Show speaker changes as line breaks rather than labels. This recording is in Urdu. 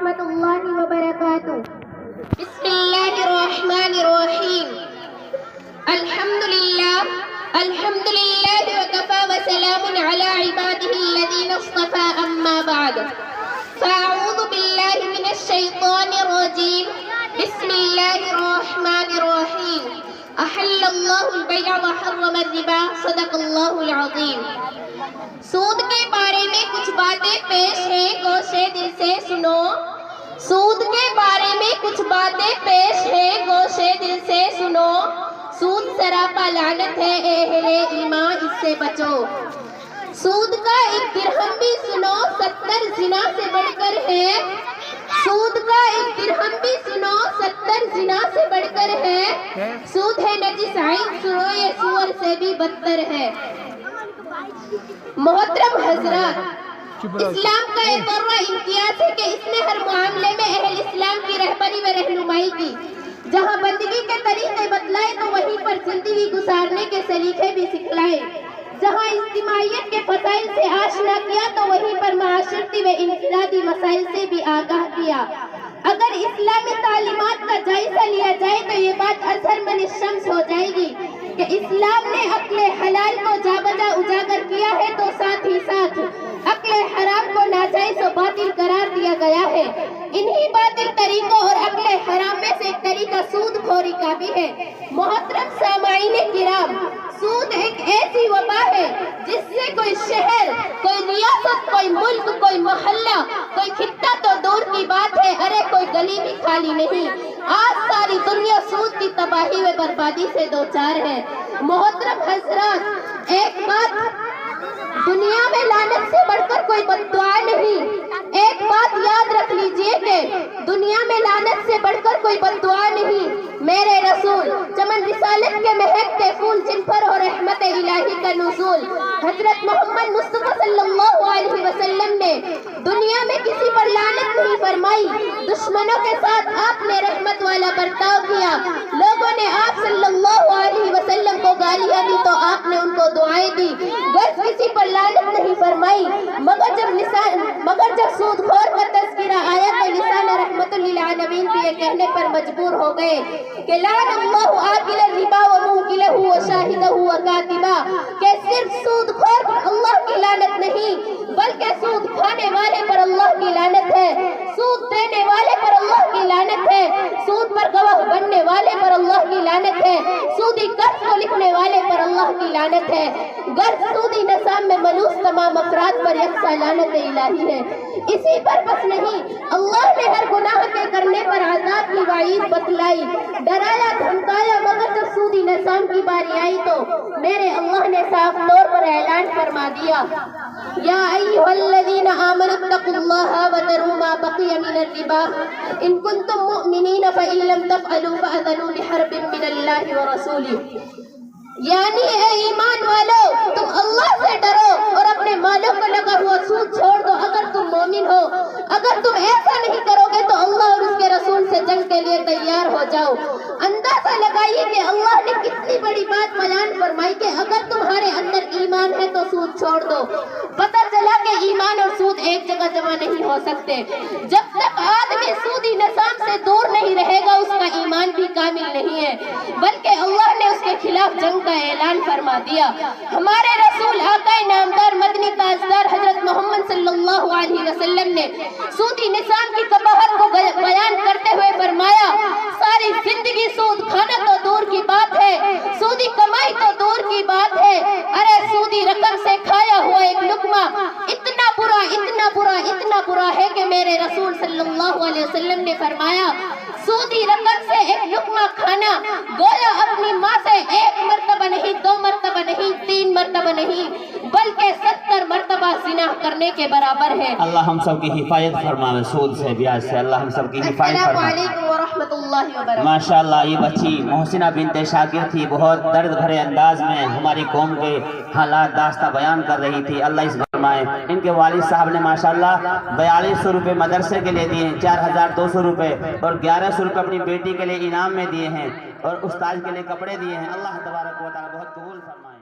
ورحمۃ اللہ وبرکاتہ۔ بسم اللہ الرحمن الرحیم۔ الحمد للہ وکفی وسلام علی عبادہ الذین اصطفی، اما بعد فاعوذ باللہ من الشیطان الرجیم۔ بسم اللہ الرحمن الرحیم۔ احل اللہ البیع وحرم الربا، صدق اللہ العظیم۔ سود کے بارے میں کچھ باتیں پیش ہیں، گوشے دل سے سنو۔ سود کے بارے میں کچھ باتیں پیش ہیں، گوشے دل سے سنو۔ سود سراپا لعنت ہے، اے اہل ایمان اس سے بچو۔ سود کا ایک درہم بھی سنو 70 زنا سے بڑھ کر ہے۔ سود کا ایک درہم بھی سنو 70 زنا سے بڑھ کر ہے۔ سود ہے نجس عین، سروئے سور سے بھی بدتر ہے۔ محترم حضرات، اسلام کا ایک اور امتیاز ہے کہ اس نے ہر معاملے میں اہل اسلام کی رہبری و رہنمائی کی۔ جہاں بندگی کے طریقے بتلائے تو وہیں پر زندگی گزارنے کے سلیقے بھی سکھلائے۔ جہاں اجتماعیت کے فضائل سے آشنا کیا تو وہیں پر معاشرتی و انفرادی مسائل سے بھی آگاہ کیا۔ اگر اسلامی تعلیمات کا جائزہ لیا جائے تو یہ بات اظہر من الشمس ہو جائے گی کہ اسلام نے عقل حلال کو جا بجا اجاگر کیا ہے تو ساتھ ہی ساتھ عقل حرام کو ناجائز و باطل قرار دیا گیا ہے۔ انہی باطل طریقوں اور عقل حرام میں سے ایک طریقہ سود خوری کا بھی ہے۔ محترم سامعین کرام، سود ایک ایسی وبا ہے جس سے کوئی شہر، کوئی ریاست، کوئی ملک، کوئی محلہ، کوئی خطہ تو دور کی بات ہے، ارے کوئی گلی بھی خالی نہیں۔ آج ساری دنیا سود کی تباہی و بربادی سے دوچار ہے۔ محترم حضرات، ایک بات دنیا میں لعنت سے بڑھ کر کوئی بددعا نہیں۔ ایک بات یاد رکھ لیجئے کہ دنیا میں لعنت سے بڑھ کر کوئی بددعا نہیں۔ میرے رسول چمن رسالت کے مہکتے پھول جن پر ہو رحمت الہی کا نزول، حضرت محمد مصطفیٰ صلی اللہ علیہ وسلم نے دنیا میں کسی پر لعنت نہیں فرمائی۔ دشمنوں کے ساتھ آپ نے رحمت والا برتاؤ کیا۔ لوگوں نے آپ صلی اللہ علیہ وسلم کو گالیاں دی تو آپ نے ان کو دعائیں دی۔ غرض کسی پر لعنت نہیں فرمائی، مگر جب سود خور کا تذکرہ آیا تو لسان رحمت للعالمین بھی یہ کہنے پر مجبور ہو گئے کہ لعن اللہ آکل الربا وموکلہ وشاہدہ وکاتبہ، کہ صرف سود خور پر اللہ کی لعنت نہیں بلکہ سود کھانے والے پر اللہ کی لعنت ہے، سود دینے والے پر اللہ کی لعنت ہے، سود پر گواہ بننے والے پر اللہ کی لعنت ہے، سودی قرض کو لکھنے والے پر اللہ کی لعنت ہے۔ غرض سودی نظام میں ملوث تمام افراد پر یکساں لعنت الہی ہے۔ اسی پر بس نہیں، اللہ نے ہر گناہ کے کرنے پر عذاب کی وعید بتلائی، ڈرایا دھمکایا، مگر جب سودی نظام کی باری آئی تو میرے اللہ نے صاف طور پر اعلان فرما دیا، یا ایھا الذین آمنوا اتقوا اللہ وذروا ما بقی من الربا ان کنتم مؤمنین فإن لم تفعلوا فأذنوا بحرب من اللہ ورسولہ۔ یعنی اے ایمان والو، تم اللہ سے ڈرو اور اپنے مالوں کو لگا ہوا سود چھوڑ دو اگر تم مومن ہو۔ اگر تم ایسا نہیں کرو گے تو اللہ اور اس کے رسول سے جنگ کے لیے تیار ہو جاؤ۔ اندازہ لگائیے کہ اللہ نے کتنی بڑی بات بیان فرمائی کہ اگر تمہارے اندر ایمان ہے تو سود چھوڑ دو۔ پتہ چلا کہ ایمان اور سود ایک جگہ جمع نہیں ہو سکتے۔ جب تک آدمی سودی نظام سے دور نہیں رہے گا اس کا ایمان بھی کامل نہیں ہے، بلکہ اللہ نے اس کے خلاف جنگ کا اعلان فرما دیا۔ ہمارے رسول آقا نامدار مدنی تاجدار حضرت محمد صلی اللہ علیہ وسلم نے سودی نظام کی قباحت کو بیان کرتے ہوئے فرمایا، ساری زندگی سود کھانا تو دور کی بات ہے، سودی کمائی تو دور کی بات ہے، ارے سودی رقم سے کھایا ہوا ایک لقمہ اتنا برا اتنا برا اتنا برا ہے کہ میرے رسول صلی اللہ علیہ وسلم نے فرمایا، سودی رقم سے ایک لقمہ کھانا گویا اپنی ماں سے 1 مرتبہ نہیں، 2 مرتبہ نہیں، 3 مرتبہ نہیں بلکہ 70 مرتبہ زنا کرنے کے برابر ہے۔
اللہ ہم سب کی حفاظت فرمائے سود سے، بیاج سے، اللہ ہم سب کی حفاظت
السلام
فرمائے۔
علیکم ورحمۃ اللہ وبرکاتہ۔
ماشاءاللہ یہ بچی محسنہ بنت شاکر تھی، بہت درد بھرے انداز میں ہماری قوم کے حالات داستہ بیان کر رہی تھی، اللہ اس فرمائے۔ ان کے والد صاحب نے ماشاءاللہ 4200 روپے مدرسے کے لیے دیے ہیں، 4200 روپے اور 1100 روپے اپنی بیٹی کے لیے انعام میں دیے ہیں اور استاد کے لیے کپڑے دیے ہیں، اللہ تبارک و تعالی بہت قبول فرمائے۔